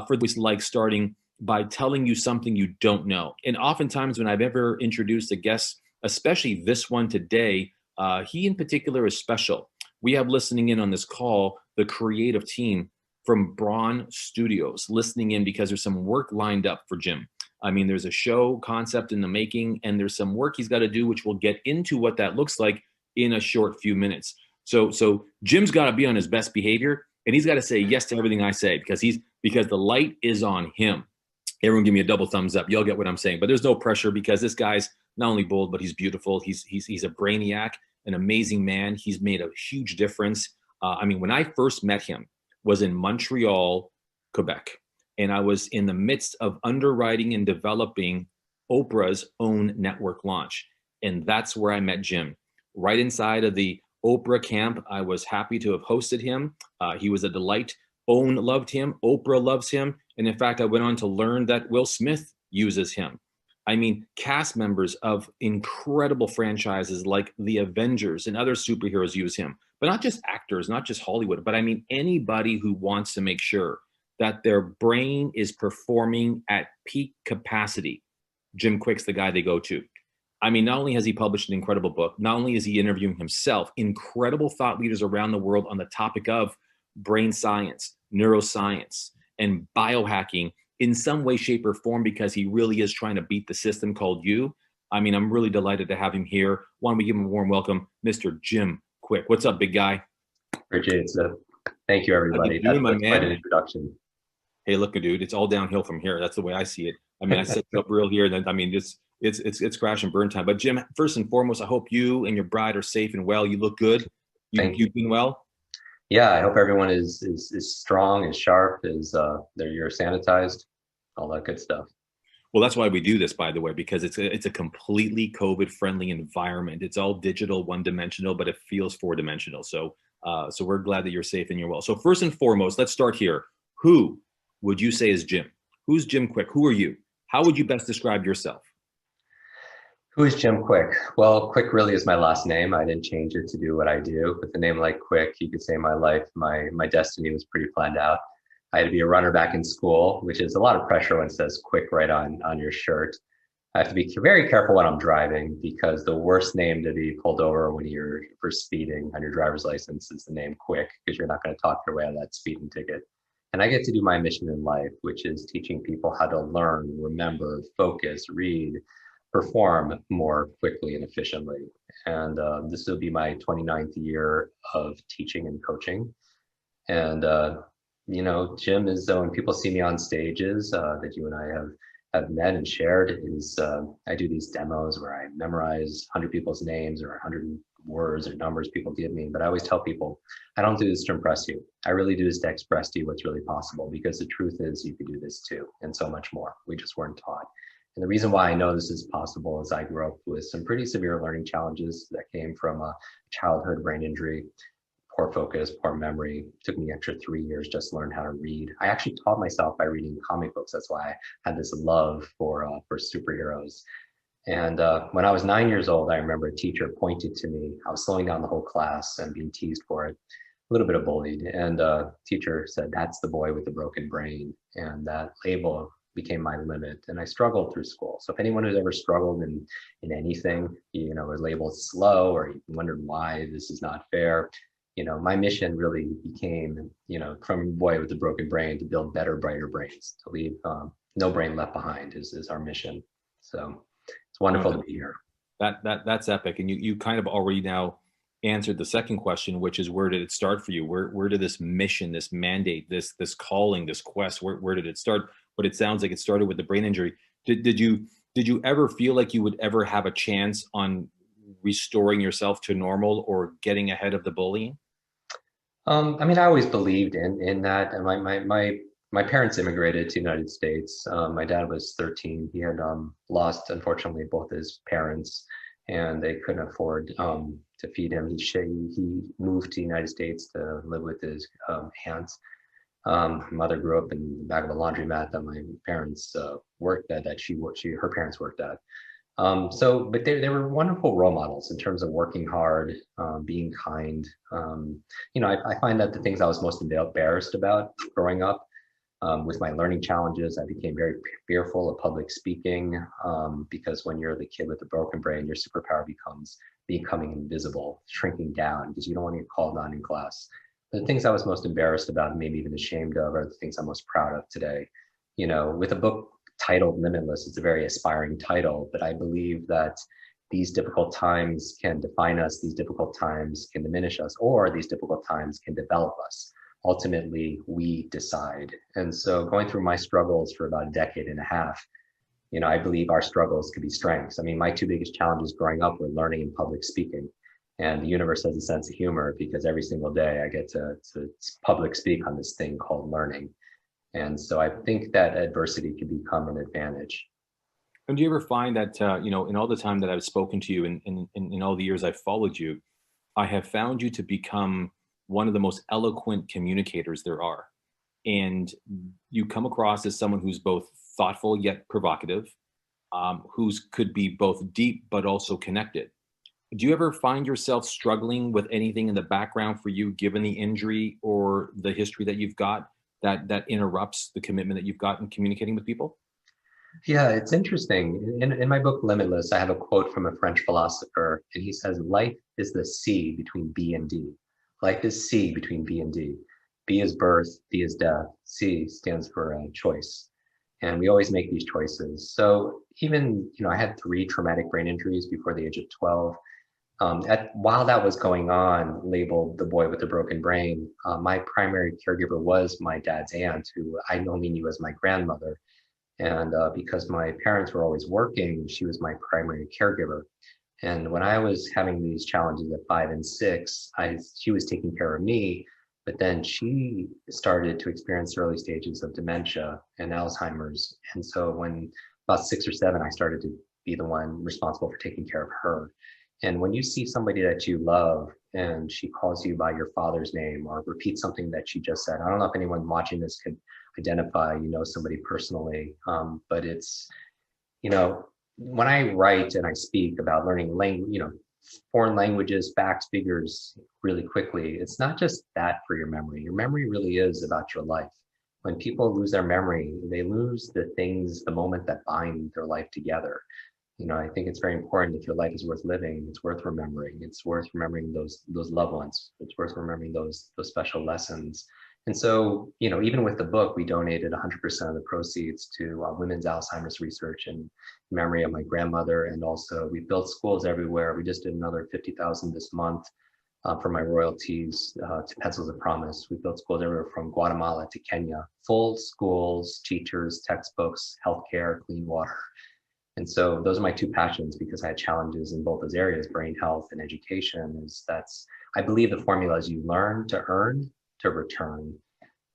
for this, like starting by telling you something you don't know. And oftentimes when I've ever introduced a guest, especially this one today, he in particular is special. We have listening in on this call, the creative team from Braun Studios listening in because there's some work lined up for Jim. I mean, there's a show concept in the making, and there's some work he's got to do, which we'll get into what that looks like in a short few minutes. So Jim's got to be on his best behavior, and he's got to say yes to everything I say because the light is on him. Everyone give me a double thumbs up. You'll get what I'm saying. But there's no pressure because this guy's not only bold, but he's beautiful. He's a brainiac, an amazing man. He's made a huge difference. I mean, when I first met him was in Montreal, Quebec. And I was in the midst of underwriting and developing Oprah's own network launch. And that's where I met Jim. Right inside of the Oprah camp, I was happy to have hosted him. He was a delight. Own loved him. Oprah loves him. And in fact, I went on to learn that Will Smith uses him. I mean, cast members of incredible franchises like the Avengers and other superheroes use him. But not just actors, not just Hollywood, but I mean anybody who wants to make sure that their brain is performing at peak capacity. Jim Kwik's the guy they go to. I mean, not only has he published an incredible book, not only is he interviewing himself, incredible thought leaders around the world on the topic of brain science, neuroscience, and biohacking in some way, shape, or form, because he really is trying to beat the system called you. I mean, I'm really delighted to have him here. Why don't we give him a warm welcome, Mr. Jim Kwik. What's up, big guy? Appreciate it. Thank you, everybody. That's quite an introduction. Hey, look, dude, it's all downhill from here. That's the way I see it. I mean, I set you up real here. Then I mean, it's crash and burn time. But Jim, first and foremost, I hope you and your bride are safe and well. You look good. You've been well. Yeah, I hope everyone is strong, is sharp, you're sanitized, all that good stuff. Well, that's why we do this, by the way, because it's a completely COVID-friendly environment. It's all digital, one-dimensional, but it feels four-dimensional. So we're glad that you're safe and you're well. So first and foremost, let's start here. Who would you say is Jim? Who's Jim Kwik? Who are you? How would you best describe yourself? Who is Jim Kwik? Well, Kwik really is my last name. I didn't change it to do what I do. With a name like Kwik, you could say my destiny was pretty planned out. I had to be a runner back in school, which is a lot of pressure when it says Kwik right on your shirt. I have to be very careful when I'm driving because the worst name to be pulled over when you're for speeding on your driver's license is the name Kwik, because you're not going to talk your way out of that speeding ticket. And I get to do my mission in life, which is teaching people how to learn, remember, focus, read, perform more quickly and efficiently. And this will be my 29th year of teaching and coaching. And, Jim is, when people see me on stages that you and I have met and shared, is I do these demos where I memorize 100 people's names or 100 words or numbers people give me. But I always tell people, I don't do this to impress you. I really do this to express to you what's really possible, because the truth is you could do this too, and so much more. We just weren't taught. And the reason why I know this is possible is I grew up with some pretty severe learning challenges that came from a childhood brain injury, poor focus, poor memory. It took me an extra 3 years just to learn how to read. I actually taught myself by reading comic books. That's why I had this love for superheroes. And when I was 9 years old, I remember a teacher pointed to me. I was slowing down the whole class and being teased for it, a little bit of bullied. And teacher said, "That's the boy with the broken brain." And that label became my limit. And I struggled through school. So if anyone who's ever struggled in anything, was labeled slow, or wondered why this is not fair, my mission really became, from boy with the broken brain to build better, brighter brains, to leave no brain left behind is our mission. So it's wonderful to be here. That's epic. And you kind of already now answered the second question, which is, where did it start for you? Where did this mission, this mandate, this calling, this quest, where did it start? But it sounds like it started with the brain injury. Did you ever feel like you would ever have a chance on restoring yourself to normal or getting ahead of the bullying? I always believed in that. And my parents immigrated to the United States. My dad was 13. He had lost, unfortunately, both his parents, and they couldn't afford to feed him. He moved to the United States to live with his aunts. Mother grew up in the back of a laundromat that my parents worked at, her parents worked at. But they were wonderful role models in terms of working hard, being kind. I find that the things I was most embarrassed about growing up, With my learning challenges, I became very fearful of public speaking because when you're the kid with the broken brain, your superpower becomes becoming invisible, shrinking down because you don't want to get called on in class. The things I was most embarrassed about and maybe even ashamed of are the things I'm most proud of today. You know, with a book titled Limitless, it's a very aspiring title, but I believe that these difficult times can define us, these difficult times can diminish us, or these difficult times can develop us. Ultimately, we decide. And so going through my struggles for about a decade and a half, you know, I believe our struggles could be strengths. I mean, my two biggest challenges growing up were learning and public speaking. And the universe has a sense of humor because every single day I get to public speak on this thing called learning. And so I think that adversity can become an advantage. And do you ever find that, in all the time that I've spoken to you and in all the years I've followed you, I have found you to become one of the most eloquent communicators there are. And you come across as someone who's both thoughtful yet provocative, who's could be both deep but also connected. Do you ever find yourself struggling with anything in the background for you, given the injury or the history that you've got that interrupts the commitment that you've got in communicating with people? Yeah, it's interesting. In my book, Limitless, I have a quote from a French philosopher, and he says, life is the C between B and D. Life is C between B and D. B is birth, D is death, C stands for choice. And we always make these choices. So even, you know, I had 3 traumatic brain injuries before the age of 12. While that was going on, labeled the boy with the broken brain, my primary caregiver was my dad's aunt, who I only knew as my grandmother. And because my parents were always working, she was my primary caregiver. And when I was having these challenges at 5 and 6, she was taking care of me, but then she started to experience early stages of dementia and Alzheimer's. And so when about 6 or 7, I started to be the one responsible for taking care of her. And when you see somebody that you love and she calls you by your father's name or repeats something that she just said, I don't know if anyone watching this could identify, you know, somebody personally, but it's, you know, when I write and I speak about learning language, you know, foreign languages, facts, figures really quickly, it's not just that for your memory. Your memory really is about your life. When people lose their memory, they lose the things, the moment that bind their life together. You know, I think it's very important if your life is worth living, it's worth remembering. It's worth remembering those loved ones. It's worth remembering those special lessons. And so, you know, even with the book, we donated 100% of the proceeds to women's Alzheimer's research in memory of my grandmother. And also we built schools everywhere. We just did another 50,000 this month for my royalties to Pencils of Promise. We built schools everywhere from Guatemala to Kenya, full schools, teachers, textbooks, healthcare, clean water. And so those are my 2 passions because I had challenges in both those areas, brain health and education. I believe the formula is you learn to earn to return,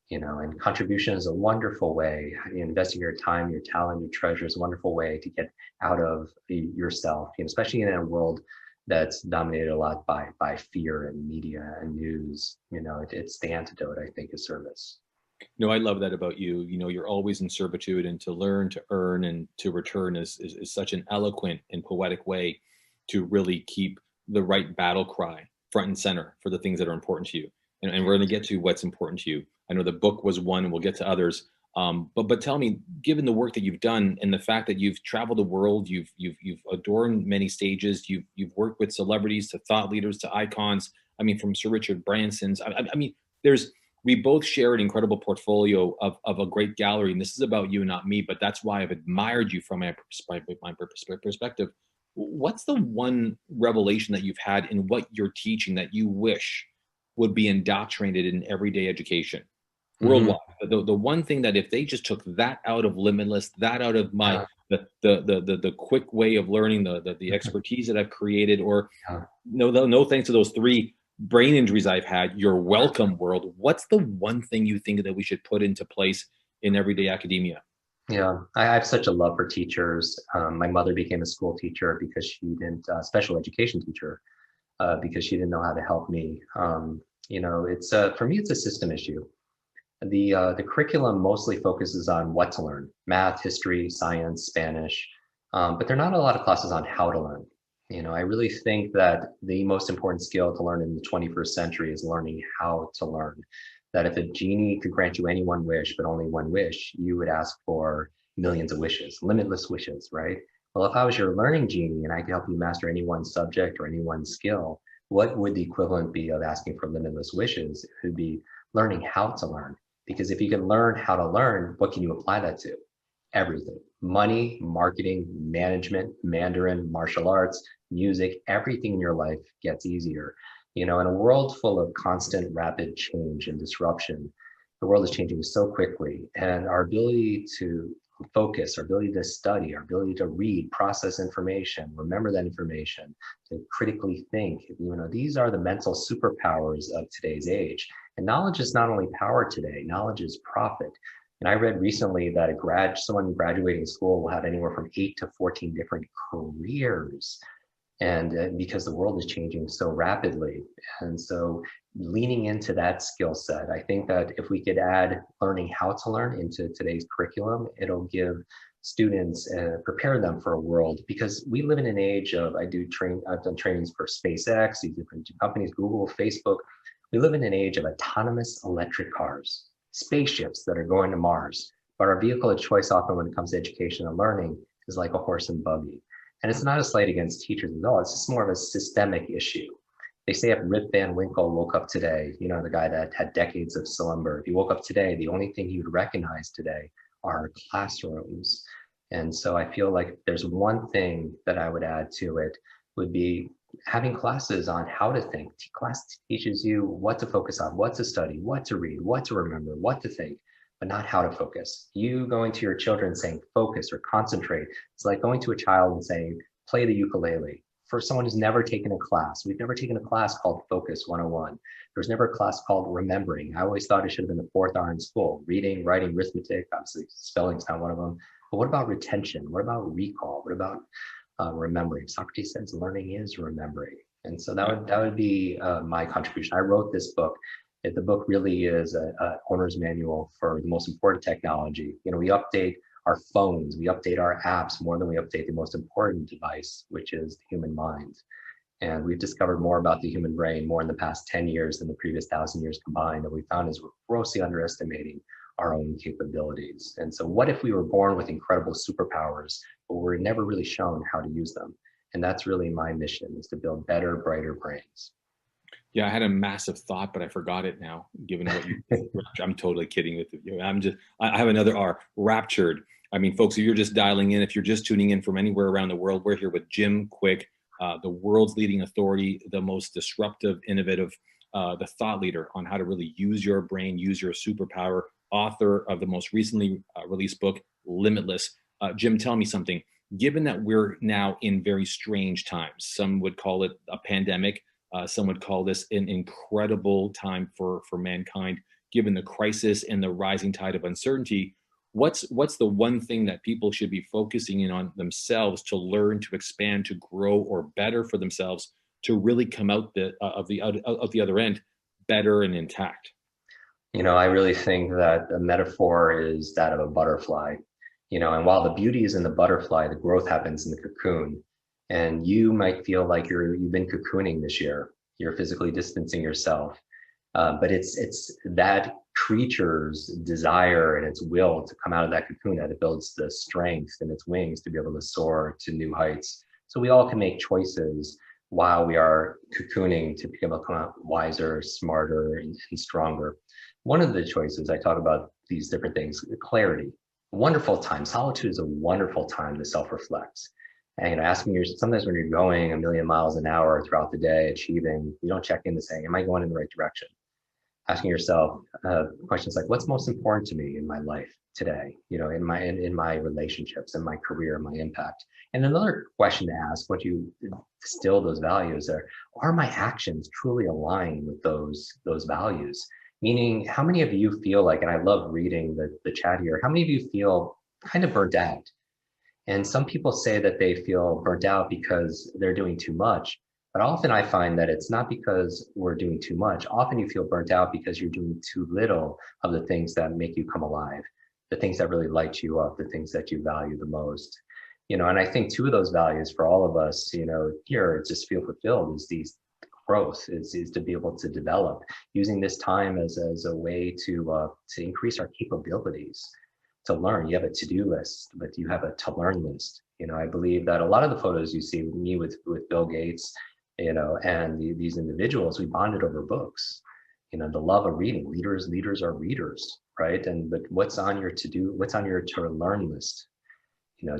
you know, and contribution is a wonderful way. Investing your time, your talent, your treasure is a wonderful way to get out of yourself, you know, especially in a world that's dominated a lot by fear and media and news. You know, it's the antidote, I think, is service. No, I love that about you. You know, you're always in servitude, and to learn, to earn, and to return is such an eloquent and poetic way to really keep the right battle cry front and center for the things that are important to you. And we're going to get to what's important to you. I know the book was one, and we'll get to others. But tell me, given the work that you've done and the fact that you've traveled the world, you've adorned many stages, you've worked with celebrities to thought leaders to icons. I mean, from Sir Richard Branson's. I mean, we both share an incredible portfolio of a great gallery, and this is about you, not me. But that's why I've admired you from my perspective. What's the one revelation that you've had in what you're teaching that you wish would be indoctrinated in everyday education Mm-hmm. worldwide? The one thing that if they just took that out of Limitless, that out of my Yeah, the quick way of learning, the expertise that I've created, or yeah. no thanks to those 3 brain injuries I've had, you're welcome, world. What's the one thing you think that we should put into place in everyday academia? Yeah, I have such a love for teachers. My mother became a school teacher because she didn't, special education teacher, because she didn't know how to help me. You know, it's for me, it's a system issue. The curriculum mostly focuses on what to learn: math, history, science, Spanish, but there are not a lot of classes on how to learn. You know, I really think that the most important skill to learn in the 21st century is learning how to learn. that if a genie could grant you any one wish, but only one wish, you would ask for millions of wishes, limitless wishes, right? Well, if I was your learning genie and I could help you master any one subject or any one skill, what would the equivalent be of asking for limitless wishes? It would be learning how to learn. Because if you can learn how to learn, what can you apply that to? Everything. Money, marketing, management, Mandarin, martial arts, music, everything in your life gets easier. You know, in a world full of constant rapid change and disruption, the world is changing so quickly, and our ability to focus, our ability to study, our ability to read, process information, remember that information, to critically think, you know, these are the mental superpowers of today's age. And knowledge is not only power today, knowledge is profit. And I read recently that someone graduating school will have anywhere from 8 to 14 different careers, and because the world is changing so rapidly. And so leaning into that skill set, I think that if we could add learning how to learn into today's curriculum, it'll give students, prepare them for a world, because we live in an age of, I've done trainings for SpaceX, these different companies, Google, Facebook. We live in an age of autonomous electric cars, spaceships that are going to Mars. But our vehicle of choice often when it comes to education and learning is like a horse and buggy. And it's not a slight against teachers at all. It's just more of a systemic issue. They say if Rip Van Winkle woke up today, you know, the guy that had decades of slumber, if he woke up today, the only thing he would recognize today are classrooms. And so I feel like if there's one thing that I would add to it would be having classes on how to think. Class teaches you what to focus on, what to study, what to read, what to remember, what to think, but not how to focus. You going to your children saying focus or concentrate, it's like going to a child and saying, play the ukulele. For someone who's never taken a class, we've never taken a class called Focus 101. There was never a class called Remembering. I always thought it should have been the fourth R in school: reading, writing, arithmetic. Obviously, spelling's not one of them. But what about retention? What about recall? What about remembering? Socrates says learning is remembering. And so that would be my contribution. I wrote this book. The book really is a owner's manual for the most important technology. You know, we update our phones, we update our apps more than we update the most important device, which is the human mind. And we've discovered more about the human brain more in the past 10 years than the previous 1,000 years combined. And we found is we're grossly underestimating our own capabilities. And so what if we were born with incredible superpowers, but we're never really shown how to use them? And that's really my mission, is to build better, brighter brains. Yeah, I had a massive thought, but I forgot it now, given what you, I'm totally kidding with you. I have another R, raptured. I mean, folks, if you're just dialing in, if you're just tuning in from anywhere around the world, we're here with Jim Kwik, the world's leading authority, the most disruptive, innovative, the thought leader on how to really use your brain, use your superpower, author of the most recently released book, Limitless. Jim, tell me something. Given that we're now in very strange times, some would call it a pandemic, some would call this an incredible time for mankind, given the crisis and the rising tide of uncertainty. What's the one thing that people should be focusing in on themselves to learn, to expand, to grow, or better for themselves to really come out of the other end better and intact? You know, I really think that a metaphor is that of a butterfly. You know, and while the beauty is in the butterfly, the growth happens in the cocoon. And you might feel like you've been cocooning this year. You're physically distancing yourself, but it's that creature's desire and its will to come out of that cocoon that it builds the strength in its wings to be able to soar to new heights. So we all can make choices while we are cocooning to be able to come out wiser, smarter, and stronger. One of the choices I talk about these different things: clarity, wonderful time. Solitude is a wonderful time to self-reflect. And, you know, asking yourself, sometimes when you're going a million miles an hour throughout the day, achieving, you don't check in to say, am I going in the right direction? Asking yourself questions like, what's most important to me in my life today? You know, in my relationships, in my career, my impact. And another question to ask, once you distill those values, are my actions truly aligned with those values? Meaning, how many of you feel like, and I love reading the chat here, how many of you feel kind of burnt out? And some people say that they feel burnt out because they're doing too much. But often I find that it's not because we're doing too much. Often you feel burnt out because you're doing too little of the things that make you come alive, the things that really light you up, the things that you value the most. You know, and I think two of those values for all of us, you know, here, just feel fulfilled, is these growth, is to be able to develop, using this time as a way to increase our capabilities, to learn. You have a to-do list, but you have a to learn list. I believe that a lot of the photos you see me with Bill Gates, and these individuals, we bonded over books. The love of reading. Leaders are readers, right? But what's on your to learn list?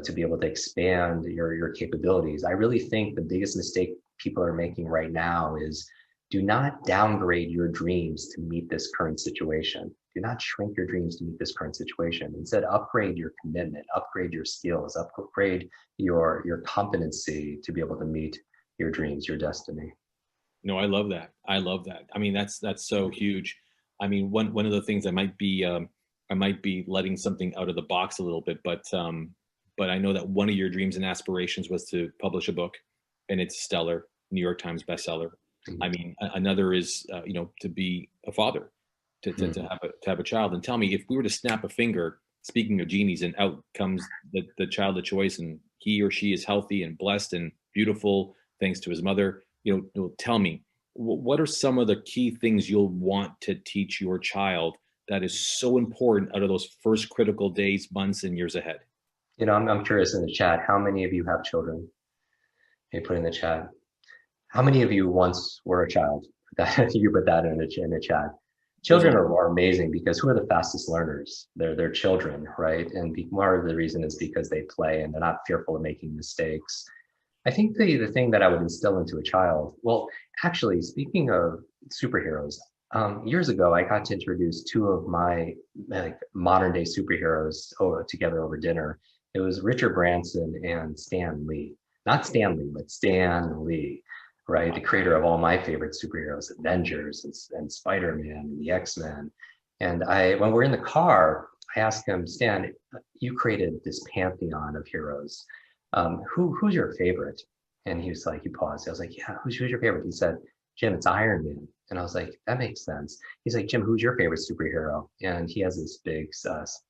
To be able to expand your capabilities. I really think the biggest mistake people are making right now is, do not downgrade your dreams to meet this current situation. Do not shrink your dreams to meet this current situation. Instead, upgrade your commitment, upgrade your skills, upgrade your competency to be able to meet your dreams, your destiny. No, I love that. I love that. I mean, that's so huge. I mean, one of the things I might be letting something out of the box a little bit, but I know that one of your dreams and aspirations was to publish a book, and it's stellar, New York Times bestseller. I mean, another is to be a father, to have a child. And tell me, if we were to snap a finger, speaking of genies, and out comes the child of choice, and he or she is healthy and blessed and beautiful thanks to his mother. Tell me, what are some of the key things you'll want to teach your child that is so important out of those first critical days, months, and years ahead? I'm curious in the chat, how many of you have children? Hey, put in the chat. How many of you once were a child? You put that in the chat. Children are amazing, because who are the fastest learners? They're children, right? And part of the reason is because they play and they're not fearful of making mistakes. I think the thing that I would instill into a child, well, actually, speaking of superheroes, years ago, I got to introduce two of my modern day superheroes together over dinner. It was Richard Branson and Stan Lee. Not Stanley, but Stan Lee, right? The creator of all my favorite superheroes, Avengers and Spider-Man and the X-Men. And when we're in the car, I asked him, Stan, you created this pantheon of heroes. Who's your favorite? And he was like, he paused. I was like, yeah, who's your favorite? He said, Jim, it's Iron Man. And I was like, that makes sense. He's like, Jim, who's your favorite superhero? And he has this big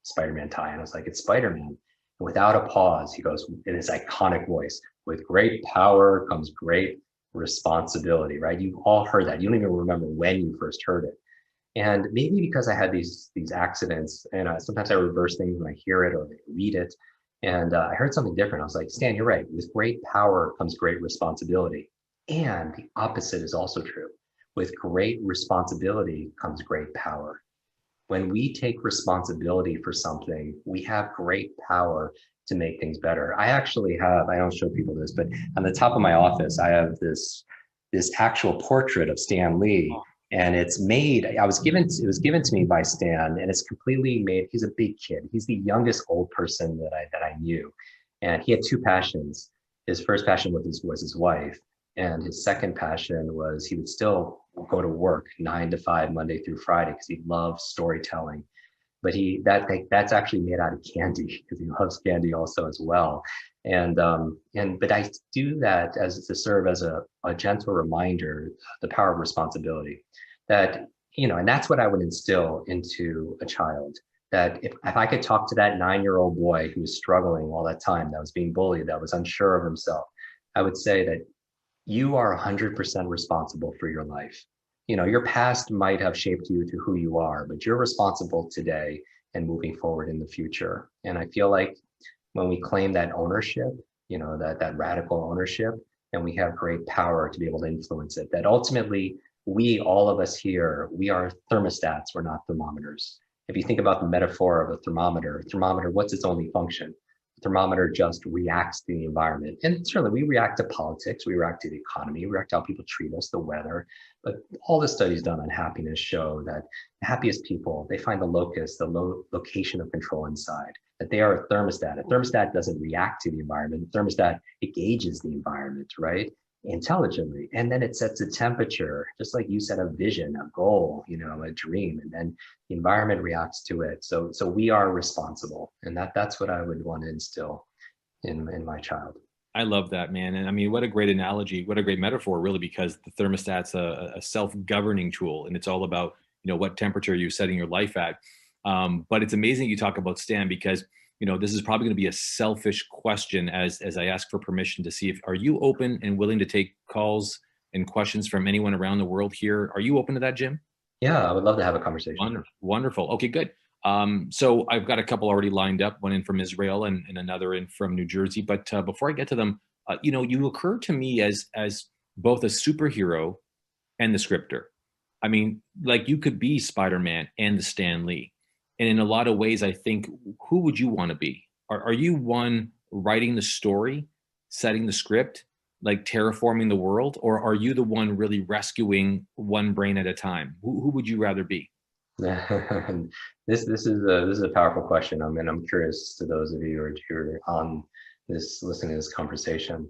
Spider-Man tie. And I was like, it's Spider-Man. And without a pause, he goes in his iconic voice, with great power comes great responsibility, right? You've all heard that. You don't even remember when you first heard it. And maybe because I had these accidents, and sometimes I reverse things when I hear it or read it. And I heard something different. I was like, Stan, you're right. With great power comes great responsibility. And the opposite is also true. With great responsibility comes great power. When we take responsibility for something, we have great power to make things better. I don't show people this, but on the top of my office, I have this actual portrait of Stan Lee. And it's made, it was given to me by Stan, and it's completely made. He's a big kid. He's the youngest old person that I knew. And he had two passions. His first passion was his wife. And his second passion was he would still go to work 9 to 5, Monday through Friday, because he loved storytelling. But that's actually made out of candy, because he loves candy also as well. But I do that to serve as a gentle reminder, the power of responsibility, that, and that's what I would instill into a child. That if I could talk to that 9-year-old boy who was struggling all that time, that was being bullied, that was unsure of himself, I would say that you are 100% responsible for your life. Your past might have shaped you to who you are, but you're responsible today and moving forward in the future. And I feel like when we claim that ownership, that radical ownership, and we have great power to be able to influence it, that ultimately all of us here, we are thermostats, we're not thermometers. If you think about the metaphor of a thermometer, what's its only function? Thermometer just reacts to the environment. And certainly we react to politics, we react to the economy, we react to how people treat us, the weather. But all the studies done on happiness show that the happiest people, they find the locus, the location of control inside, that they are a thermostat. A thermostat doesn't react to the environment. A thermostat, it gauges the environment, right? Intelligently. And then it sets a temperature, just like you set a vision, a goal, a dream, and then the environment reacts to it. So we are responsible. And that's what I would want to instill in my child. I love that, man. And I mean, what a great analogy, what a great metaphor, really, because the thermostat's a self-governing tool, and it's all about, what temperature you're setting your life at. But it's amazing you talk about Stan, because this is probably going to be a selfish question as I ask for permission to see are you open and willing to take calls and questions from anyone around the world here. Are you open to that, Jim? Yeah, I would love to have a conversation. Wonderful. Okay, good. So I've got a couple already lined up, one in from Israel and another in from New Jersey. But before I get to them, you occur to me as both a superhero and the scripter. I mean, like you could be Spider-Man and the Stan Lee. And in a lot of ways, I think, who would you want to be? Are you one writing the story, setting the script, like terraforming the world, or are you the one really rescuing one brain at a time? Who would you rather be? This is a powerful question. I mean, I'm curious to those of you who are on this listening to this conversation.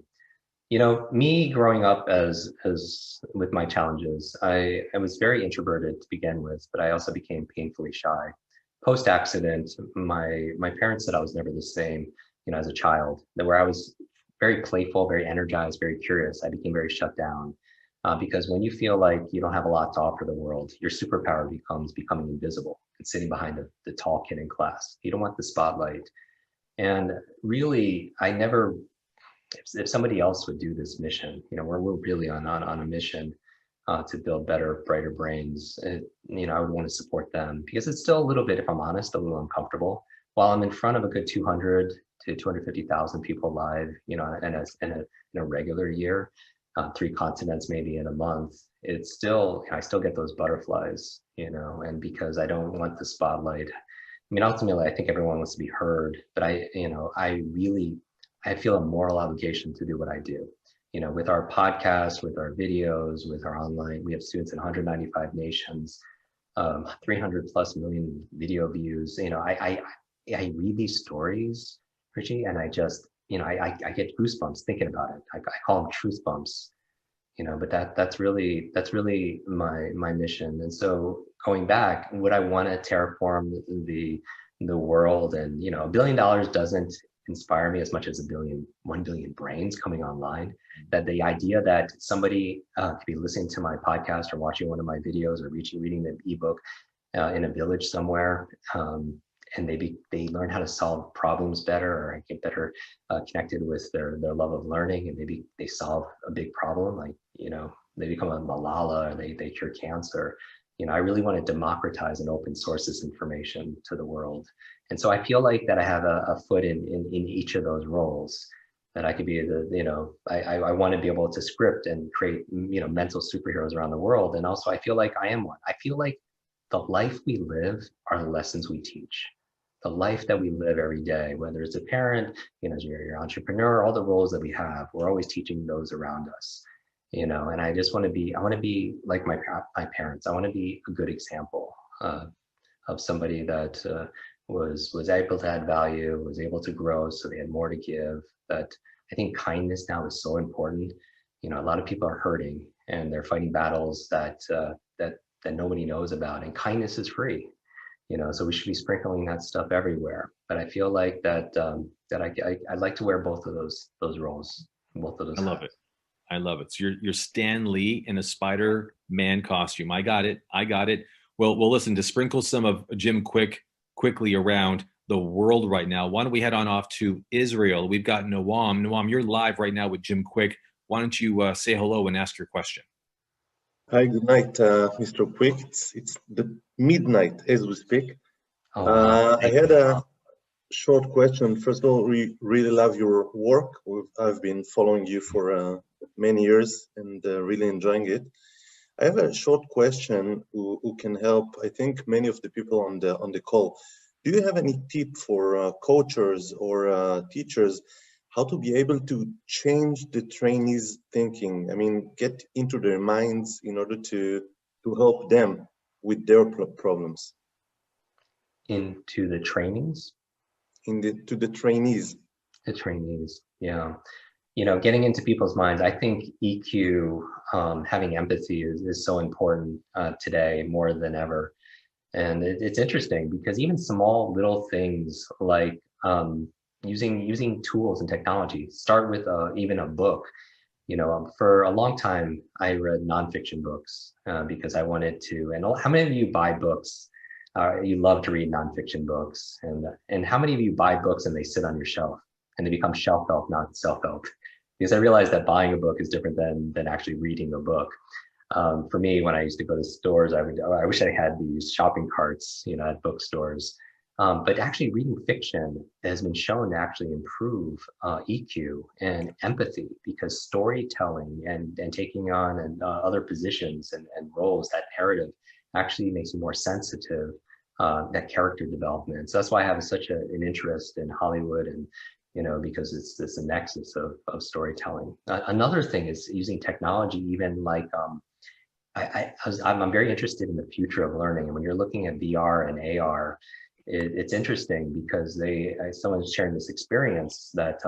Me growing up as with my challenges, I was very introverted to begin with, but I also became painfully shy. Post accident, my parents said I was never the same, as a child. That where I was very playful, very energized, very curious, I became very shut down. Because when you feel like you don't have a lot to offer the world, your superpower becomes becoming invisible and sitting behind the tall kid in class. You don't want the spotlight. And really, I never, if somebody else would do this mission, we're really on a mission to build better, brighter brains. I would want to support them because it's still a little bit, if I'm honest, a little uncomfortable. While I'm in front of a good 200 to 250,000 people live, in a regular year, 3 continents maybe in a month, it's still, I still get those butterflies, and because I don't want the spotlight. I mean, ultimately, I think everyone wants to be heard, but I feel a moral obligation to do what I do. With our podcast, with our videos, with our online, we have students in 195 nations, 300 plus million video views. I read these stories, Richie, and I just, I get goosebumps thinking about it. I call them truth bumps, but that's really my mission. And so going back, would I want to terraform the world? And $1 billion doesn't inspire me as much as 1 billion brains coming online. That the idea that somebody could be listening to my podcast or watching one of my videos or reading the ebook in a village somewhere, and they learn how to solve problems better or get better connected with their love of learning, and maybe they solve a big problem, like they become a Malala, or they cure cancer. I really want to democratize and open source this information to the world. And so I feel like that I have a foot in each of those roles, that I could be I want to be able to script and create, mental superheroes around the world. And also I feel like I am one. I feel like the life we live are the lessons we teach. The life that we live every day, whether it's a parent, as your entrepreneur, all the roles that we have, we're always teaching those around us. And I want to be like my parents. I want to be a good example of somebody that was able to add value, was able to grow, so they had more to give. That I think kindness now is so important. A lot of people are hurting and they're fighting battles that nobody knows about, and kindness is free. So we should be sprinkling that stuff everywhere. But I feel like that I'd like to wear both of those roles, both of those. I love it. I love it. So you're Stan Lee in a Spider-Man costume. I got it. Well, listen, to sprinkle some of Jim Kwik quickly around the world right now, why don't we head on off to Israel? We've got Noam. Noam, you're live right now with Jim Kwik. Why don't you say hello and ask your question? Hi, good night, Mr. Kwik. It's the midnight as we speak. I had a short question. First of all, we really love your work. I've been following you for many years and really enjoying it. I have a short question who can help, I think, many of the people on the call. Do you have any tip for coaches or teachers how to be able to change the trainees' thinking? I mean, get into their minds in order to help them with their problems. Into the trainings? To the trainees. The trainees, yeah. Getting into people's minds. I think EQ, having empathy is so important today more than ever. And it's interesting because even small little things like using tools and technology, start with even a book. For a long time, I read nonfiction books because I wanted to. And how many of you buy books? You love to read nonfiction books. And how many of you buy books and they sit on your shelf and they become shelf-help, not self-help? because I realized that buying a book is different than actually reading a book. For me, when I used to go to stores, I wish I had these shopping carts, at bookstores. But actually reading fiction has been shown to actually improve EQ and empathy, because storytelling and taking on other positions and roles, that narrative actually makes you more sensitive, that character development. So that's why I have such an interest in Hollywood, and because it's a nexus of storytelling. Another thing is using technology, even like I'm very interested in the future of learning. And when you're looking at VR and AR, it's interesting because someone's sharing this experience that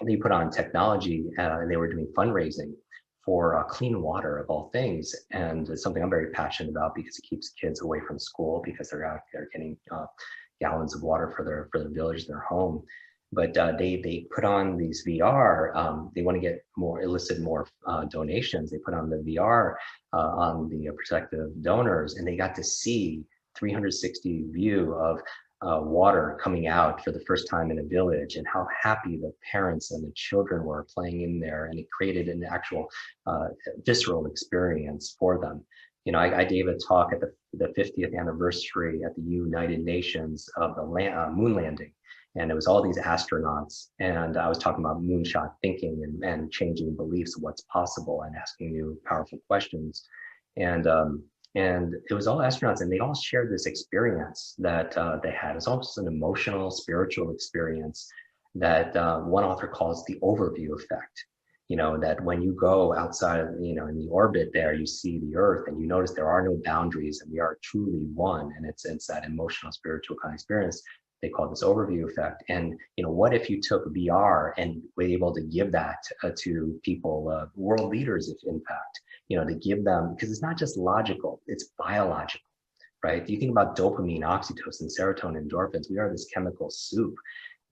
they put on technology, and they were doing fundraising for clean water, of all things. And it's something I'm very passionate about, because it keeps kids away from school, because they're out there getting gallons of water for their village, their home. But they put on these VR. They want to get elicit more donations. They put on the VR on the prospective donors, and they got to see 360 view of water coming out for the first time in a village, and how happy the parents and the children were playing in there, and it created an actual visceral experience for them. I gave a talk at the 50th anniversary at the United Nations of the moon landing, and it was all these astronauts, and I was talking about moonshot thinking and changing beliefs of what's possible and asking new powerful questions. And it was all astronauts, and they all shared this experience that they had. It was almost an emotional, spiritual experience that one author calls the overview effect. That when you go outside of, in the orbit there, you see the Earth, and you notice there are no boundaries, and we are truly one. And it's that emotional, spiritual kind of experience. They call this overview effect. And what if you took VR and were able to give that to people, world leaders, if in fact, to give them, because it's not just logical, it's biological, right? You think about dopamine, oxytocin, serotonin, endorphins, we are this chemical soup.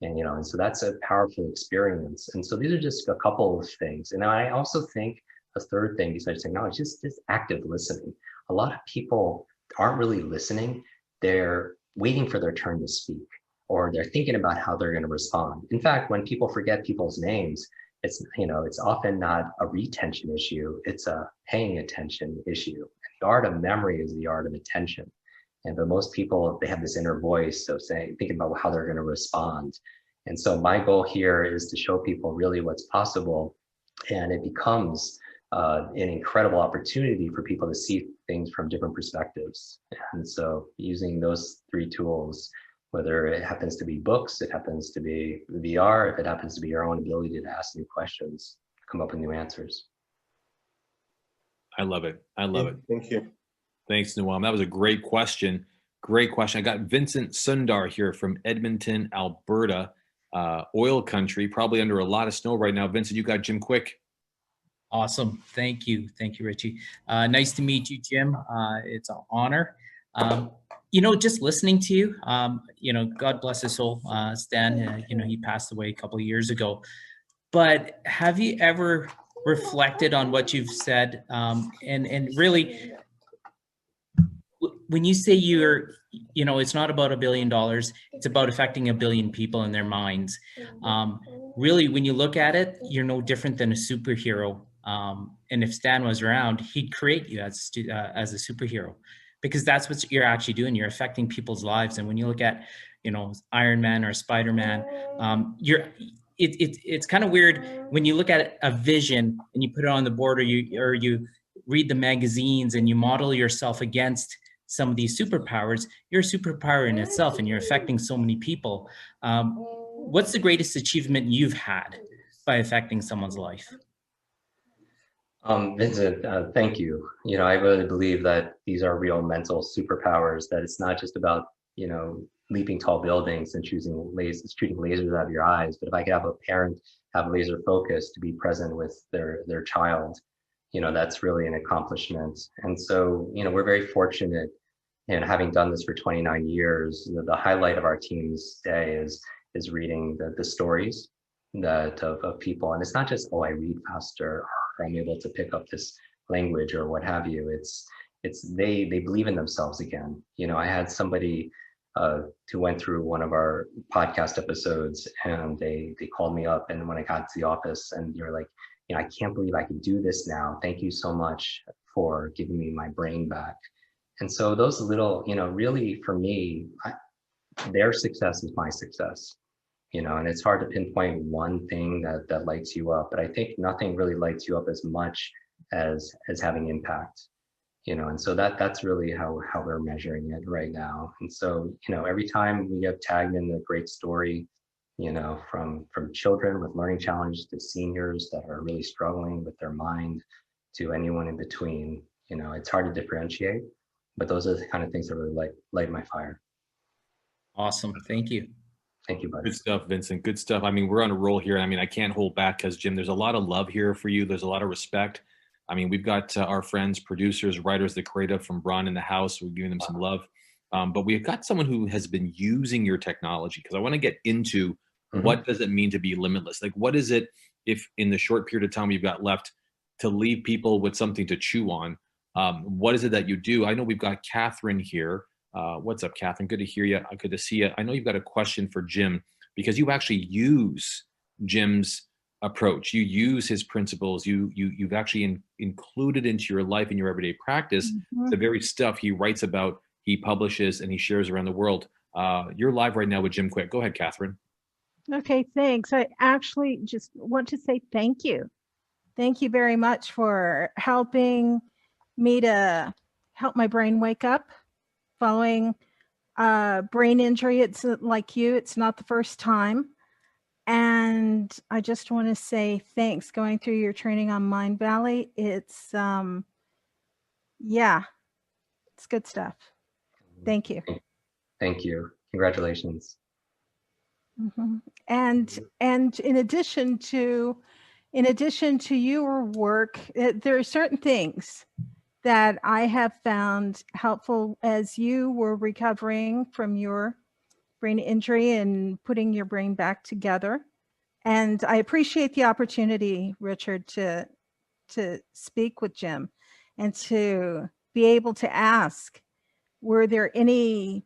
And so that's a powerful experience. And so these are just a couple of things. And I also think a third thing besides technology is just active listening. A lot of people aren't really listening. They're waiting for their turn to speak, or they're thinking about how they're going to respond. In fact, when people forget people's names, it's often not a retention issue, it's a paying attention issue. The art of memory is the art of attention. And but most people, they have this inner voice of thinking about how they're going to respond. And so my goal here is to show people really what's possible. And it becomes an incredible opportunity for people to see things from different perspectives. And so using those three tools, whether it happens to be books, it happens to be VR, if it happens to be your own ability to ask new questions, come up with new answers. I love it. I love it. Thank you. Thanks, Noam. That was a great question. Great question. I got Vincent Sundar here from Edmonton, Alberta, oil country, probably under a lot of snow right now. Vincent, you got Jim Kwik. Awesome. Thank you. Thank you, Richie. Nice to meet you, Jim. It's an honor. Just listening to you, God bless his soul, Stan, he passed away a couple of years ago. But have you ever reflected on what you've said? And really, when you say it's not about $1 billion, it's about affecting 1 billion people in their minds. Really, when you look at it, you're no different than a superhero. And if Stan was around, he'd create you as a superhero, because that's what you're actually doing. You're affecting people's lives. And when you look at, Iron Man or Spider-Man, it's kind of weird when you look at a vision and you put it on the board, or you read the magazines and you model yourself against some of these superpowers. You're a superpower in itself, and you're affecting so many people. What's the greatest achievement you've had by affecting someone's life? Vincent, thank you. I really believe that these are real mental superpowers, that it's not just about, leaping tall buildings and shooting lasers out of your eyes. But if I could have a parent have laser focus to be present with their child, that's really an accomplishment. And so, we're very fortunate, having done this for 29 years, the highlight of our team's day is reading the stories of people. And it's not just, I read faster, or I'm able to pick up this language or what have you. It's they believe in themselves again. I had somebody who went through one of our podcast episodes, and they called me up, and when I got to the office, and you're like, I can't believe I can do this now. Thank you so much for giving me my brain back. And so those little, really for me, their success is my success. And it's hard to pinpoint one thing that lights you up, but I think nothing really lights you up as much as having impact. And so that's really how we're measuring it right now. And so, every time we get tagged in a great story, from children with learning challenges to seniors that are really struggling with their mind to anyone in between, it's hard to differentiate, but those are the kind of things that really light my fire. Awesome. Thank you. Thank you, buddy. Good stuff, Vincent. Good stuff. I mean, we're on a roll here. I mean, I can't hold back because, Jim, there's a lot of love here for you. There's a lot of respect. I mean, we've got our friends, producers, writers, the creative from Braun in the house. We're giving them some love. But we've got someone who has been using your technology, because I want to get into what does it mean to be limitless? Like, what is it, if in the short period of time we've got left, to leave people with something to chew on? What is it that you do? I know we've got Catherine here. What's up, Catherine? Good to hear you. Good to see you. I know you've got a question for Jim, because you actually use Jim's approach. You use his principles. You've actually included into your life and your everyday practice the very stuff he writes about, he publishes, and he shares around the world. You're live right now with Jim Kwik. Go ahead, Catherine. Okay, thanks. I actually just want to say thank you. Thank you very much for helping me to help my brain wake up following brain injury. It's like you, it's not the first time. And I just want to say thanks. Going through your training on Mind Valley, it's, yeah, it's good stuff. Thank you. Thank you. Congratulations. And in addition to your work, there are certain things that I have found helpful as you were recovering from your brain injury and putting your brain back together. And I appreciate the opportunity, Richard, to speak with Jim and to be able to ask, were there any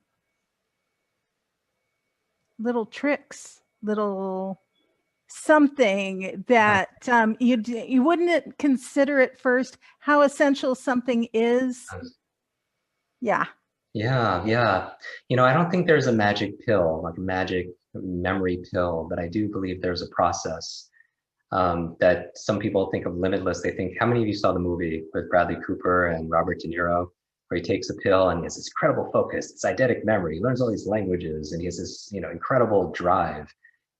little tricks, little something that you wouldn't consider at first how essential something is? Yeah. Yeah. I don't think there's a magic pill, like a magic memory pill, but I do believe there's a process that some people think of limitless. They think, how many of you saw the movie with Bradley Cooper and Robert De Niro, where he takes a pill and he has this incredible focus, it's eidetic memory, he learns all these languages, and he has this incredible drive,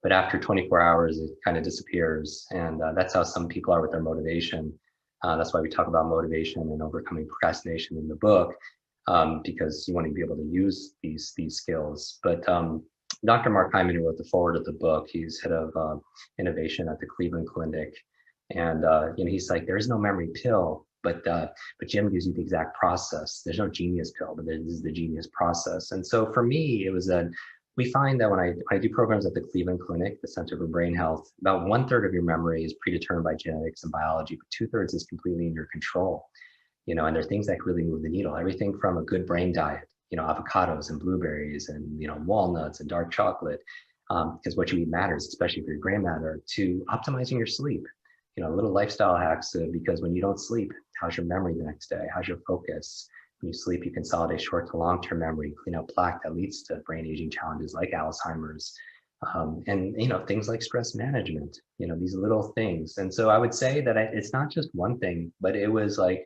but after 24 hours it kind of disappears. And that's how some people are with their motivation. That's why we talk about motivation and overcoming procrastination in the book, because you want to be able to use these skills. But Dr. Mark Hyman, who wrote the foreword of the book, he's head of innovation at the Cleveland Clinic, and he's like, there is no memory pill, but Jim gives you the exact process. There's no genius pill, but this is the genius process. And so for me, it was that we find that when I do programs at the Cleveland Clinic, the Center for Brain Health, about 1/3 of your memory is predetermined by genetics and biology, but 2/3 is completely in your control. And there are things that really move the needle. Everything from a good brain diet, avocados and blueberries and walnuts and dark chocolate, because what you eat matters, especially for your gray matter, to optimizing your sleep. Little lifestyle hacks, because when you don't sleep, how's your memory the next day? How's your focus? When you sleep, you consolidate short to long-term memory, clean out plaque that leads to brain aging challenges like Alzheimer's, and things like stress management. These little things. And so I would say that it's not just one thing, but it was like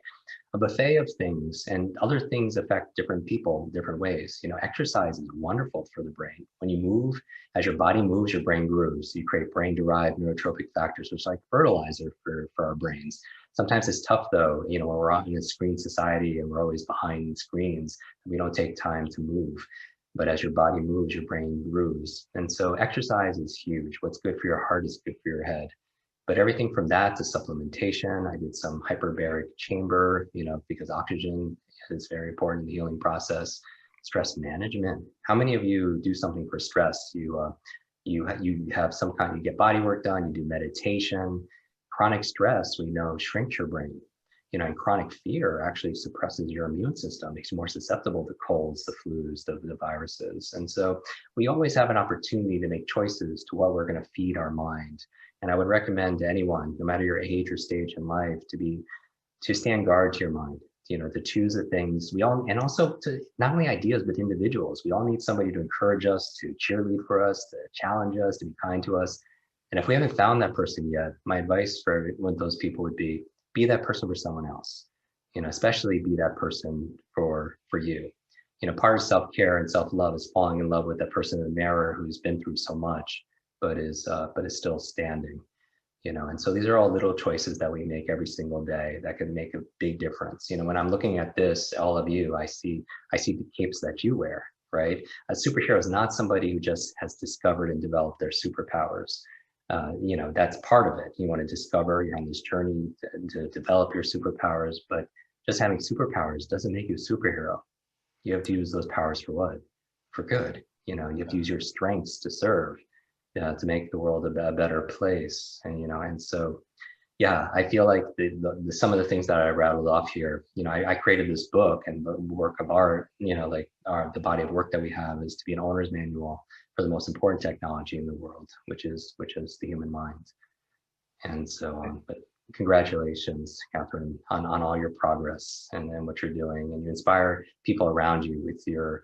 a buffet of things, and other things affect different people different ways. Exercise is wonderful for the brain. When you move, as your body moves, your brain grooves. You create brain-derived neurotropic factors, which is like fertilizer for our brains. Sometimes it's tough though, when we're out in a screen society and we're always behind screens, we don't take time to move. But as your body moves, your brain grooves. And so exercise is huge. What's good for your heart is good for your head. But everything from that to supplementation, I did some hyperbaric chamber, because oxygen is very important in the healing process. Stress management. How many of you do something for stress? You have some kind, you get body work done, you do meditation. Chronic stress, we know, shrinks your brain. and chronic fear actually suppresses your immune system, makes you more susceptible to colds, the flus, the viruses. And so we always have an opportunity to make choices to what we're going to feed our mind. And I would recommend to anyone, no matter your age or stage in life, to stand guard to your mind, to choose the things we all, and also to not only ideas, but individuals. We all need somebody to encourage us, to cheerlead for us, to challenge us, to be kind to us. And if we haven't found that person yet, my advice for one of those people would be that person for someone else, especially be that person for you. Part of self-care and self-love is falling in love with that person in the mirror who's been through so much, but is still standing. And so these are all little choices that we make every single day that can make a big difference. When I'm looking at this, all of you, I see the capes that you wear, right? A superhero is not somebody who just has discovered and developed their superpowers. That's part of it. You want to discover, you're on this journey to develop your superpowers, but just having superpowers doesn't make you a superhero. You have to use those powers for what? For good. You have to use your strengths to serve, to make the world a better place. And so, yeah, I feel like some of the things that I rattled off here, I created this book and the work of art, the body of work that we have is to be an owner's manual for the most important technology in the world, which is the human mind. And so, but congratulations, Catherine, on all your progress and what you're doing. And you inspire people around you with your,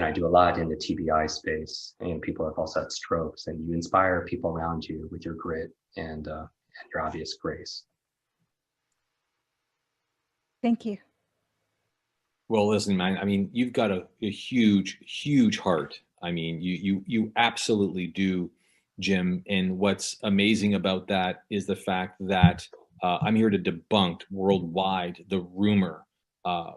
I do a lot in the TBI space, and people have also had strokes, and you inspire people around you with your grit and your obvious grace. Thank you. Well, listen, man, I mean, you've got a huge, huge heart. I mean, you absolutely do, Jim. And what's amazing about that is the fact that I'm here to debunk worldwide the rumor,